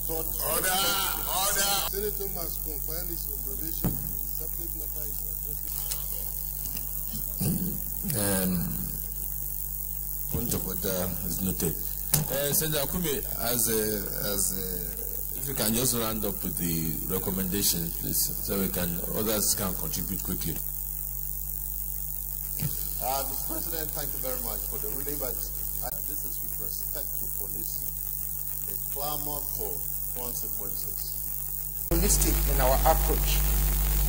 thought. Order. Senator must confine his observation to the subject matter is point of order is noted. Senator Akume, if you can just round up with the recommendations, please, so others can contribute quickly. Mr. President, thank you very much for the ruling, but this is with respect to police. They clamor for consequences. Holistic in our approach.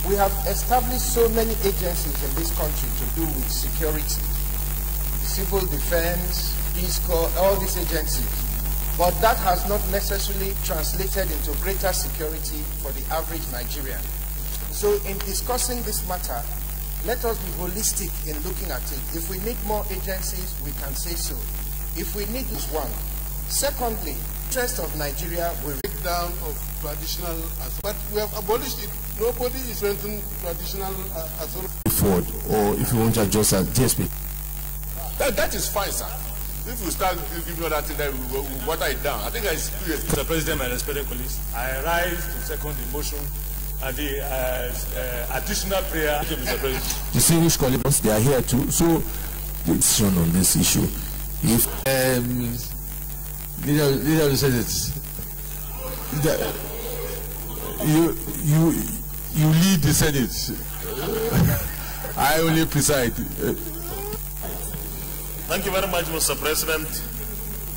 We have established so many agencies in this country to do with security, civil defense, Peace Corps, all these agencies. But that has not necessarily translated into greater security for the average Nigerian. So in discussing this matter, let us be holistic in looking at it. If we need more agencies, we can say so. If we need this one. Secondly, interest of Nigeria will break down of traditional, but we have abolished it. Nobody is renting traditional authority. Forward, or if you want to adjust at DSP. That is fine, sir. If you start giving all that thing, then we will water it down. I think it's clear. Mr. President, my respected colleagues, I rise to second the motion and the additional prayer. Thank you, Mr. President. Distinguished colleagues, they are here too. So, the decision on this issue. If leader said it, you lead the Senate. I only preside. Thank you very much, Mr. President,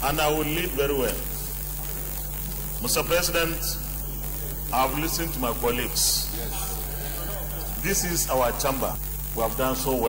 and I will lead very well. Mr. President, I have listened to my colleagues. Yes. This is our chamber. We have done so well.